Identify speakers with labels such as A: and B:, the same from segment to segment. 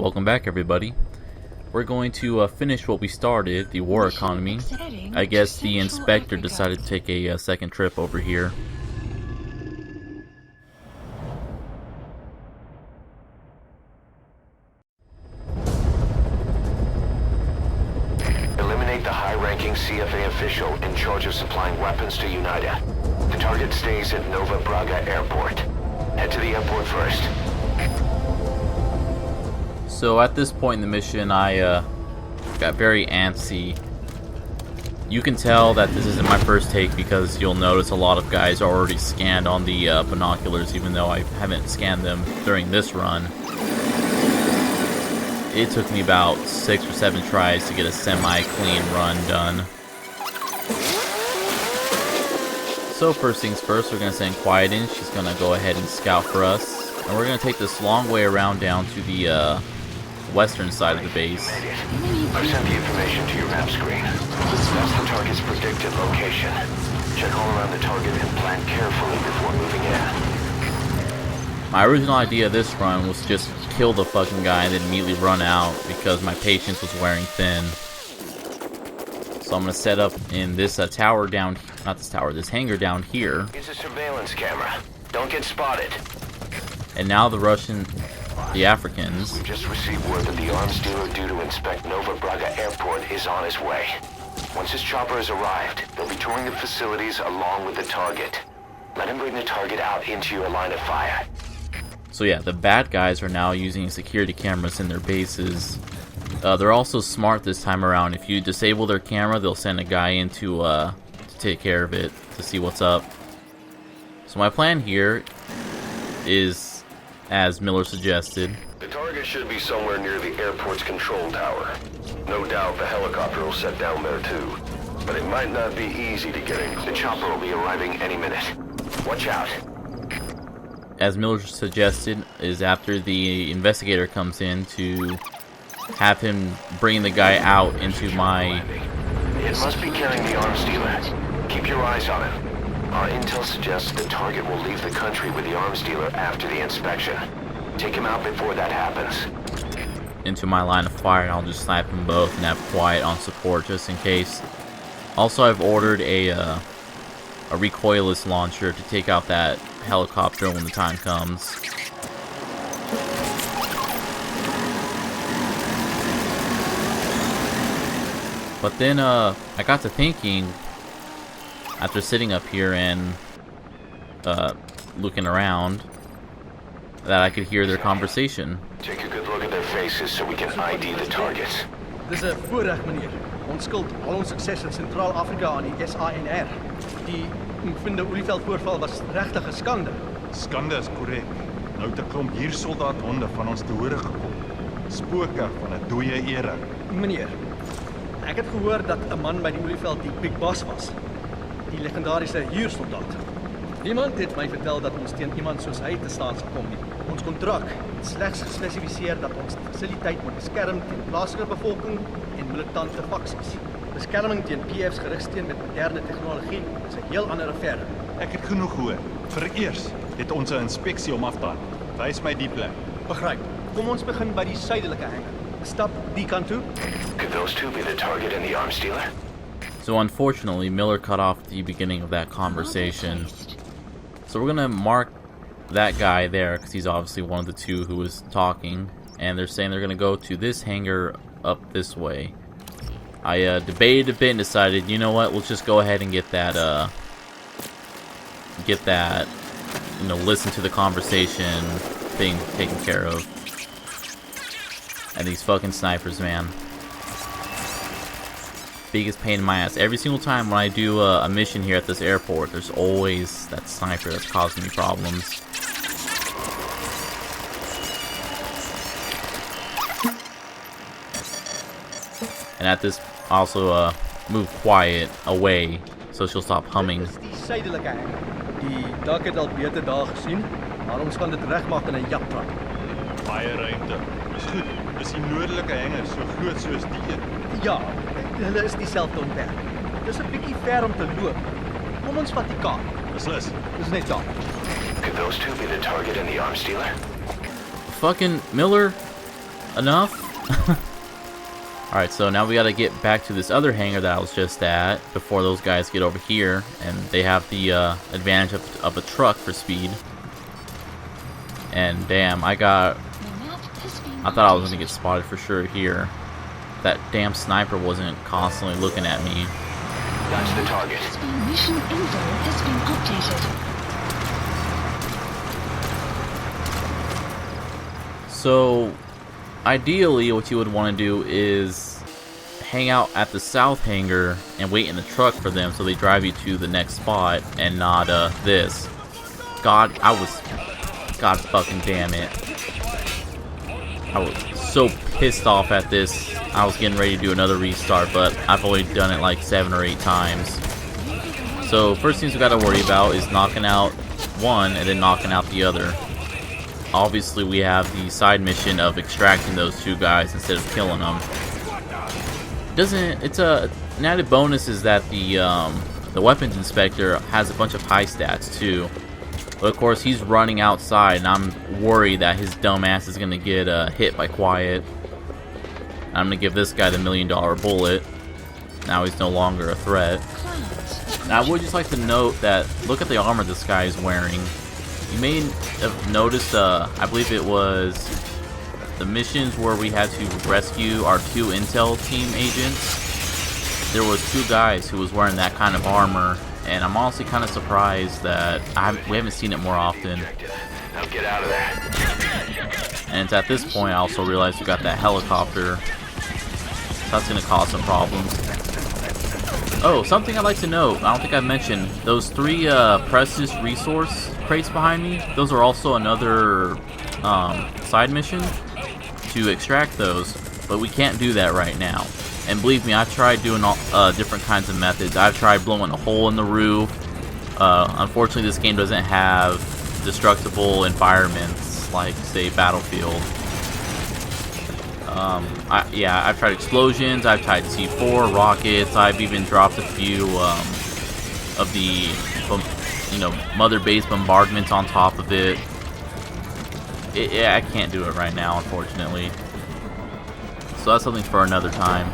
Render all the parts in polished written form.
A: Welcome back, everybody. We're going to finish what we started, the war economy. I guess the inspector decided to take a second trip over here.
B: Eliminate the high-ranking CFA official in charge of supplying weapons to UNITA. The target stays at Nova Braga Airport. Head to the airport first.
A: So at this point in the mission, I got very antsy. You can tell that this isn't my first take because you'll notice a lot of guys are already scanned on the binoculars, even though I haven't scanned them during this run. It took me about 6 or 7 tries to get a semi-clean run done. So first things first, we're going to send Quiet in. She's going to go ahead and scout for us. And we're going to take this long way around down to the western side of the base.
B: I've sent the information to your map screen. That's the target's predicted location. Check all around the target and plan carefully before moving in.
A: My original idea of this run was just kill the fucking guy and then immediately run out because my patience was wearing thin. So I'm going to set up in this tower down, not this tower, this hangar down here.
B: It's a surveillance camera. Don't get spotted.
A: And now the Africans.
B: We've just received word that the arms dealer due to inspect Nova Braga Airport is on his way. Once his chopper has arrived, they'll be touring the facilities along with the target. Let him bring the target out into your line of fire.
A: So yeah, the bad guys are now using security cameras in their bases. They're also smart this time around. If you disable their camera, they'll send a guy in to take care of it, to see what's up. So my plan here is, as Miller suggested,
B: The target should be somewhere near the airport's control tower. No doubt the helicopter will set down there too. But it might not be easy to get in. The chopper will be arriving any minute. Watch out.
A: as Miller suggested, is after the investigator comes in to have him bring the guy out into my...
B: It must be carrying the arms dealer. Keep your eyes on him. Our intel suggests the target will leave the country with the arms dealer after the inspection. Take him out before that happens.
A: into my line of fire, and I'll just snipe them both and have Quiet on support just in case. Also, I've ordered a recoilless launcher to take out that helicopter when the time comes. But then I got to thinking, after sitting up here and looking around, that I could hear their conversation.
B: Take a good look at their faces so we can ID the targets.
C: Dis 'n voorreg, meneer. Ons skuld al ons sukses in Sentraal-Afrika aan die SANR. Die Mfundo Olieveld voorval was regtig 'n skande.
D: Skande is korrek. Nou het 'n klomp huursoldaat-honde van ons te hore gekom. Spooke van 'n dooie era.
C: Meneer, ek het gehoor dat 'n man by die Olieveld die Big Boss was. Die legendariese huursoldaat. Niemand het my vertel dat ons teen iemand soos hy te staan sal kom nie. Ons kontrak het slegs gespesifiseer dat ons die fasiliteit moet beskerm teen plaaslike bevolking en militante faksies. Beskerming teen PF's gerigsteen met moderne tegnologie is 'n heel ander affære.
D: Ek het genoeg gehoor. Vereers het ons 'n inspeksie om af te handel. Wys my die plek.
C: Begryp. Kom ons begin by die suidelike hangar. Stap die kant toe.
B: Could those two be the target and the arms dealer?
A: So unfortunately, Miller cut off the beginning of that conversation. So we're gonna mark that guy there because he's obviously one of the two who was talking, and they're saying they're gonna go to this hangar up this way. I debated a bit and decided, you know what, let's just go ahead and get that, you know, listen to the conversation thing taken care of. And these fucking snipers, man. Biggest pain in my ass. Every single time when I do a mission here at this airport, there's always that sniper that's causing me problems. And at this, also move Quiet away so she'll stop humming.
C: Dis die suidelike hangar. Die dak het al beter daar gesien, maar ons gaan dit regmaak in 'n japtrap.
D: Baie ruimte. Dis goed. Dis die noordelike hangar so groot soos die een.
C: Ja, hulle is dieselfde ontwerp. Dis 'n bietjie ver om te loop. Kom ons vat die kaart.
D: Beslis.
C: Dis net daar.
B: Could those two be the target and the arms dealer?
A: Fucking Miller, enough? Alright, so now we gotta get back to this other hangar that I was just at before those guys get over here, and they have the advantage of a truck for speed. And damn, I thought I was gonna get spotted for sure here. That damn sniper wasn't constantly looking at me.
B: That's the target.
E: Mission info has been updated.
A: So, ideally, what you would want to do is hang out at the south hangar and wait in the truck for them so they drive you to the next spot and not this. God fucking damn it. I was so pissed off at this. I was getting ready to do another restart, but I've only done it like 7 or 8 times. So first things we gotta worry about is knocking out one and then knocking out the other. Obviously we have the side mission of extracting those 2 guys instead of killing them. It's an added bonus is that the weapons inspector has a bunch of high stats too. But of course he's running outside and I'm worried that his dumb ass is gonna get hit by Quiet. I'm gonna give this guy the $1 million bullet. Now he's no longer a threat. Now I would just like to note that look at the armor this guy is wearing. You may have noticed, I believe it was the missions where we had to rescue our 2 intel team agents. There was 2 guys who was wearing that kind of armor, and I'm honestly kind of surprised that we haven't seen it more often.
B: Now get out of there.
A: And it's at this point I also realized we got that helicopter. So that's going to cause some problems. Oh, something I'd like to note, I don't think I mentioned, those 3 precious resource crates behind me, those are also another side mission to extract those, but we can't do that right now. And believe me, I've tried doing all different kinds of methods. I've tried blowing a hole in the roof. Unfortunately, this game doesn't have destructible environments like, say, Battlefield. I've tried explosions, I've tried C4, rockets, I've even dropped a few of the, mother base bombardments on top of it. I can't do it right now, unfortunately. So that's something for another time.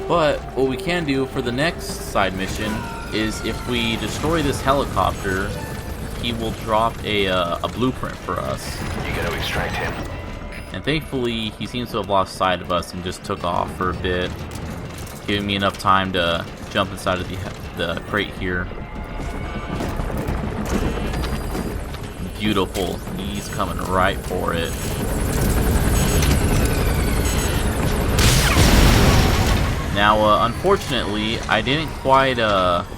A: But what we can do for the next side mission is if we destroy this helicopter, he will drop a blueprint for us.
B: You gotta extract him.
A: And thankfully, he seems to have lost sight of us and just took off for a bit, giving me enough time to jump inside of the crate here. Beautiful. He's coming right for it. Now, unfortunately, I didn't quite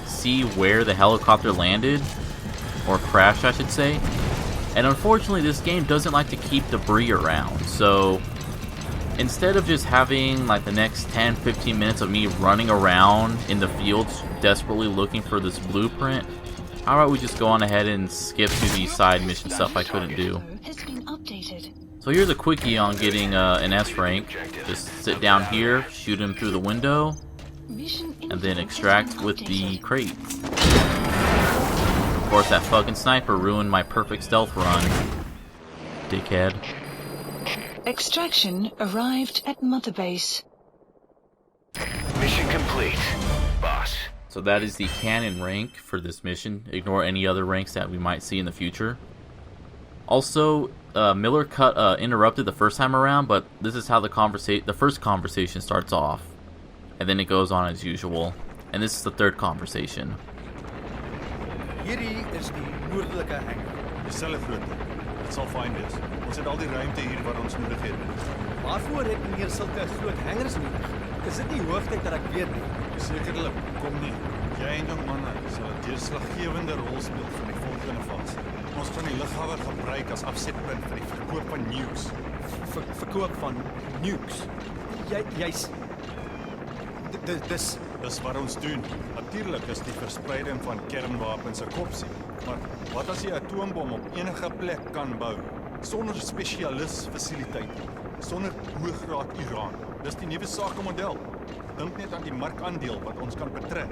A: see where the helicopter landed, or crashed, I should say. And unfortunately, this game doesn't like to keep debris around, so instead of just having like the next 10-15 minutes of me running around in the fields desperately looking for this blueprint, how about we just go on ahead and skip to the side mission stuff I couldn't do. So here's a quickie on getting an S rank. Just sit down here, shoot him through the window, and then extract with the crate. Of course, that fucking sniper ruined my perfect stealth run. Dickhead.
E: Extraction arrived at Mother Base.
B: Mission complete, boss.
A: So that is the cannon rank for this mission. Ignore any other ranks that we might see in the future. Also, Miller interrupted the first time around, but this is how the first conversation starts off. And then it goes on as usual. And this is the third conversation.
C: Hierdie is die noordelike hangar.
D: Dieselfde grootte. Dit sal fyn wees. Ons het al die ruimte hier wat ons nodig het.
C: Waarvoor het meneer sulke groot hangars nodig? Is dit nie hoogtyd dat ek weet nie?
D: Sekerlik, kom nie. Jy en jou manne sal 'n deurslaggewende rol speel vir die volgende fase. Ons gaan die lughawe gebruik as afsetpunt vir die verkoop van nukes.
C: Verkoop van nukes. Jy's
D: Dis wat ons doen. Natuurlik is die verspreiding van kernwapens 'n kopsie. Maar wat as jy 'n atoombom op enige plek kan bou sonder spesialisfasiliteite, sonder hoëgraad uran? Dis die nuwe sakemodel. Dink net aan die markandeel wat ons kan betrek.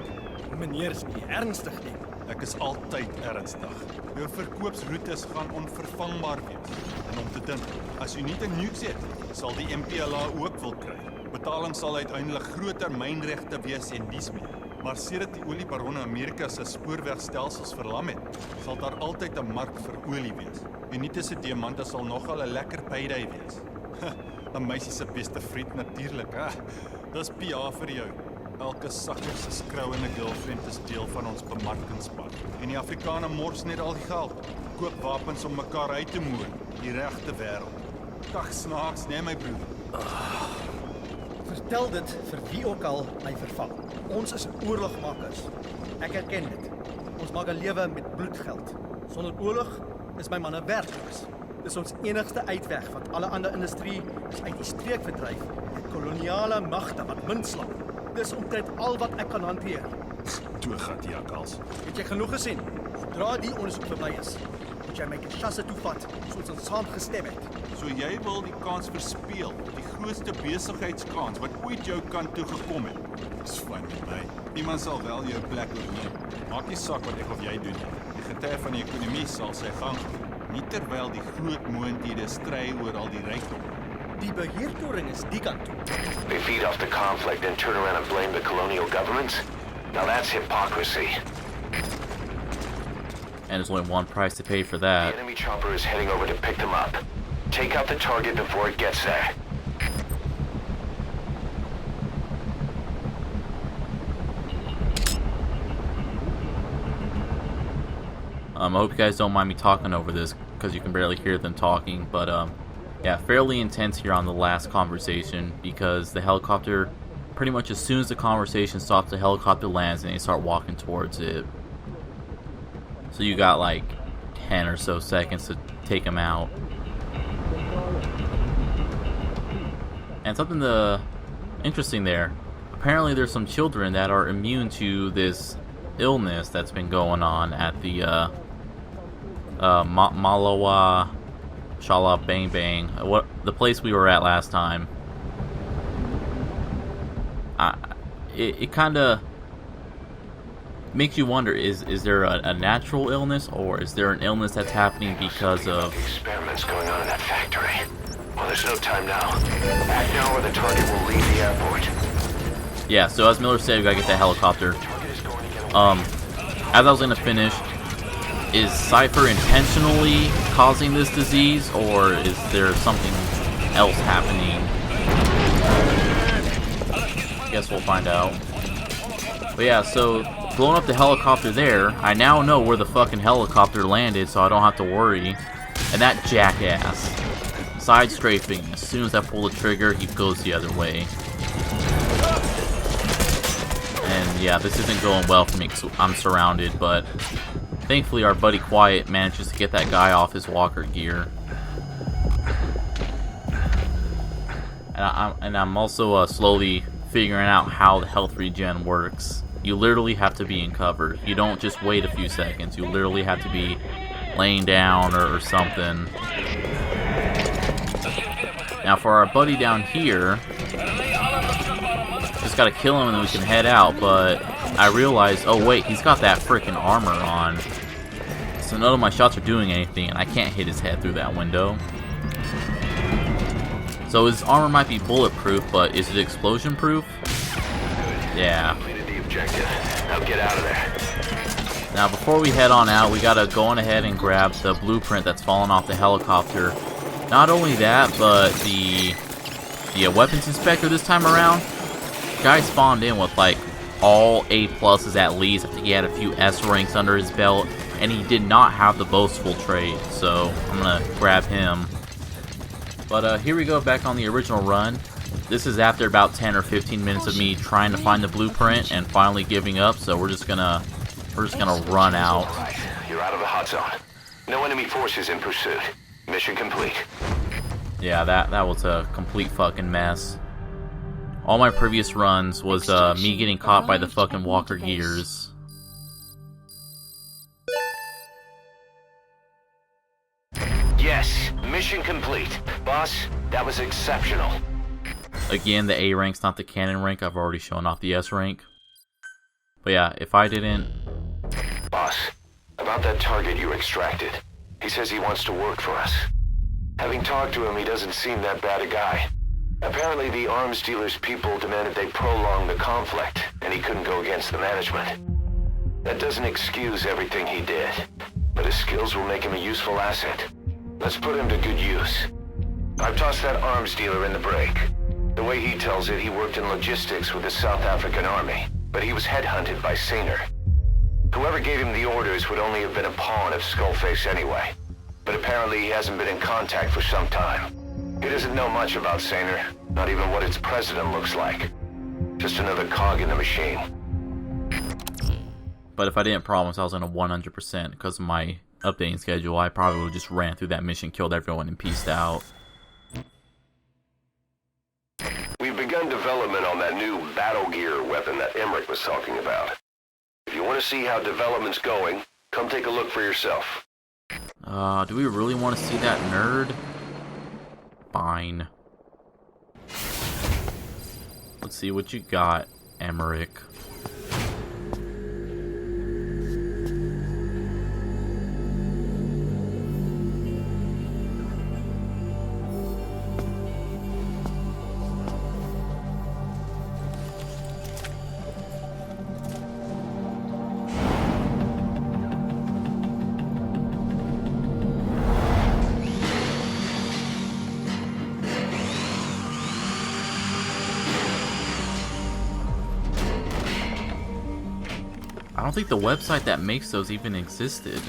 C: meneer is nie ernstig nie.
D: Ek is altyd ernstig. Jou verkoopsroetes gaan onvervangbaar wees. En om te gedink. As u nie 'n nukes het, sal die MPLA ook wil kry. Betaling sal uiteindelik groot termynregte wees en dies meer. Maar sedert die oliebaronne Amerika se spoorwegstelsels verlam het, sal daar altyd 'n mark vir olie wees. En nie tussen diamante sal nogal 'n lekker payday wees. 'n Meisie se beste vriend natuurlik, hè. Dis PR vir jou. Elke sakker se skrouende girlfriend is deel van ons bemarkingspad. En die Afrikaner mors net al die geld. Koop wapens om mekaar uit te moer. Die regte wêreld. Dag snaaks, nee my broer.
C: Vertel dit vir wie ook al my verval. Ons is oorlogmakers. Ek erken dit. Ons maak 'n lewe met bloedgeld. Sonder oorlog is my manne werkloos. Dis ons enigste uitweg, want alle ander industrie is uit die streek verdryf deur koloniale magte wat minslaan. Dis omtrent al wat ek kan hanteer.
D: Toe gat jakkals.
C: Het jy genoeg gesien? Sodra die ondersoek verby is, moet jy my Kinshasa toe vat, soos ons saam gestem het.
D: So jy wil die kans verspeel, die grootste besigheidskans wat ooit jou kant toe gekom het. Dis fyn met my. Iemand sal wel jou plek oorneem. Maak nie saak wat ek of jy doen nie. Die getuie van die ekonomie sal sy gang gaan. Nie terwyl die groot moondhede stry oor al die rykdom.
C: Die beheertoring is die kant toe.
B: They feed off the conflict and turn around and blame the colonial governments? Now that's hypocrisy.
A: And there's only one price to pay for
B: The
A: that.
B: enemy chopper is heading over to pick them up. Take out the target before it gets there.
A: I hope you guys don't mind me talking over this, because you can barely hear them talking, but yeah, fairly intense here on the last conversation, because the helicopter, pretty much as soon as the conversation stops, the helicopter lands and they start walking towards it. So you got like 10 or so seconds to take them out. And something interesting there, apparently there's some children that are immune to this illness that's been going on at the Malawa Shala Bang Bang, what the place we were at last time. It kind of makes you wonder, is there a natural illness, or is there an illness that's happening because of
B: Experiments going on in that factory. Well, there's no time now. Act now or the target will leave the airport.
A: Yeah, so as Miller said, we gotta get that helicopter.
B: Target is going to get away.
A: As I was gonna finish, is Cypher intentionally causing this disease, or is there something else happening? Guess we'll find out. But yeah, so blowing up the helicopter there, I now know where the fucking helicopter landed, so I don't have to worry. And that jackass, side strafing, as soon as I pull the trigger, he goes the other way. And yeah, this isn't going well for me because I'm surrounded, but thankfully our buddy Quiet manages to get that guy off his walker gear. And I'm also slowly figuring out how the health regen works. You literally have to be in cover. You don't just wait a few seconds. You literally have to be laying down or something. Now for our buddy down here, just gotta kill him and then we can head out, but I realized, oh wait, he's got that freaking armor on. So none of my shots are doing anything and I can't hit his head through that window. So his armor might be bulletproof, but is it explosion proof? Yeah.
B: Completed the objective. Now get out of there.
A: Now before we head on out, we gotta go on ahead and grab the blueprint that's fallen off the helicopter. Not only that, but the weapons inspector this time around, the guy spawned in with like all A+ at least. I think he had a few S ranks under his belt, and he did not have the boastful trait, so I'm gonna grab him. But here we go, back on the original run. This is after about 10 or 15 minutes of me trying to find the blueprint and finally giving up, so we're just gonna run out.
B: Alright, you're out of the hot zone. No enemy forces in pursuit. Mission complete.
A: Yeah, that was a complete fucking mess. All my previous runs was me getting caught by the fucking walker gears.
B: Yes, mission complete. Boss, that was exceptional.
A: Again, the A rank's not the cannon rank. I've already shown off the S rank. But yeah, if I didn't...
B: Boss, about that target you extracted. He says he wants to work for us. Having talked to him, he doesn't seem that bad a guy. Apparently, the arms dealer's people demanded they prolong the conflict, and he couldn't go against the management. That doesn't excuse everything he did, but his skills will make him a useful asset. Let's put him to good use. I've tossed that arms dealer in the break. The way he tells it, he worked in logistics with the South African army, but he was headhunted by Sainer. Whoever gave him the orders would only have been a pawn of Skullface anyway. But apparently he hasn't been in contact for some time. He doesn't know much about Sainer, not even what its president looks like. Just another cog in the machine.
A: But if I didn't promise I was on a 100% because of my updating schedule, I probably would have just ran through that mission, killed everyone, and peaced out.
B: We've begun development on that new battle gear weapon that Emmerich was talking about. If you want to see how development's going, come take a look for yourself.
A: Do we really want to see that nerd? Fine. Let's see what you got, Emmerich. I don't think the website that makes those even existed.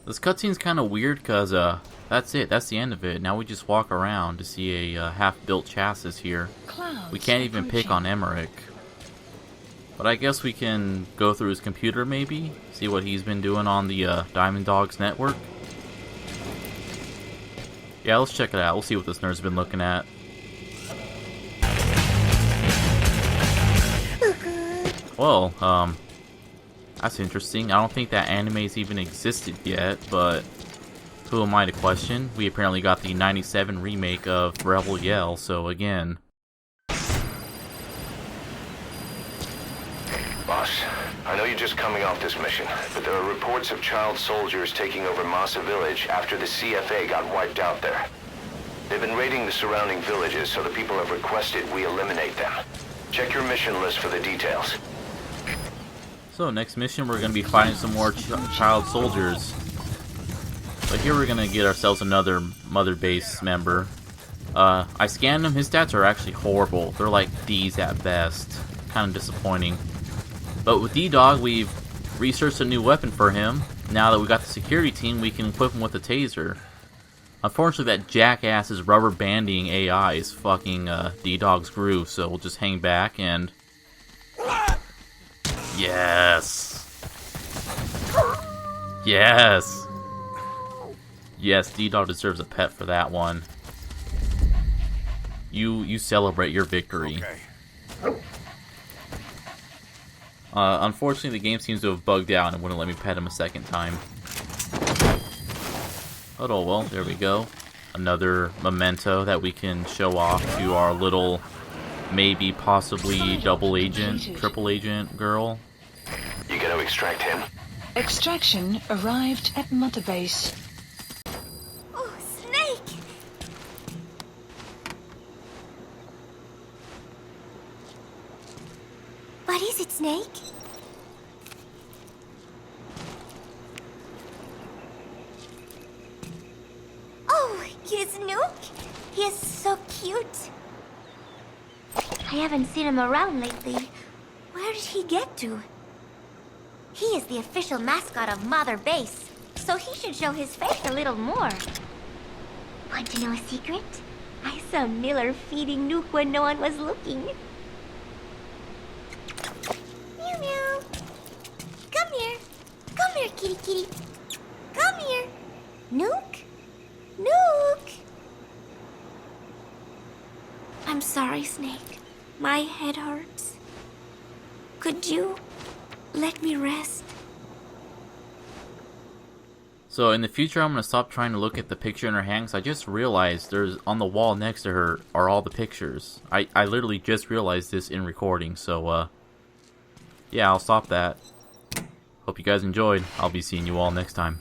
A: This cutscene's kind of weird because that's it. That's the end of it. Now we just walk around to see a half-built chassis here.
E: Clouds
A: We can't even pick on Emmerich. But I guess we can go through his computer maybe? See what he's been doing on the Diamond Dogs network? Yeah, let's check it out. We'll see what this nerd's been looking at. Well, that's interesting. I don't think that anime's even existed yet, but who am I to question? We apparently got the 97 remake of Rebel Yell, so again.
B: Boss, I know you're just coming off this mission, but there are reports of child soldiers taking over Masa Village after the CFA got wiped out there. They've been raiding the surrounding villages, so the people have requested we eliminate them. Check your mission list for the details.
A: So next mission we're going to be fighting some more child soldiers. But here we're going to get ourselves another Mother Base member. I scanned him, his stats are actually horrible. They're like D's at best. Kind of disappointing. But with D-Dog we've researched a new weapon for him. Now that we got the security team we can equip him with a taser. Unfortunately that jackass's rubber banding AI is fucking D-Dog's groove, so we'll just hang back and... Yes! Yes! Yes, D-Dog deserves a pet for that one. You celebrate your victory.
D: Okay.
A: Unfortunately, the game seems to have bugged out and wouldn't let me pet him a second time. But oh well, there we go. Another memento that we can show off to our little, maybe, possibly double agent, triple agent girl.
B: You gonna extract him?
E: Extraction arrived at Mother Base.
F: Oh, Snake! What is it, Snake? Oh, here's Nuke. He is so cute. I haven't seen him around lately. Where did he get to? He is the official mascot of Mother Base, so he should show his face a little more. Want to know a secret? I saw Miller feeding Nuke when no one was looking. Meow meow. Come here. Come here, kitty kitty. Come here. Nuke? Nuke! I'm sorry, Snake. My head hurts. Could you let me rest?
A: So in the future, I'm going to stop trying to look at the picture in her hand, 'cause I just realized there's on the wall next to her are all the pictures. I literally just realized this in recording, so yeah, I'll stop that. Hope you guys enjoyed. I'll be seeing you all next time.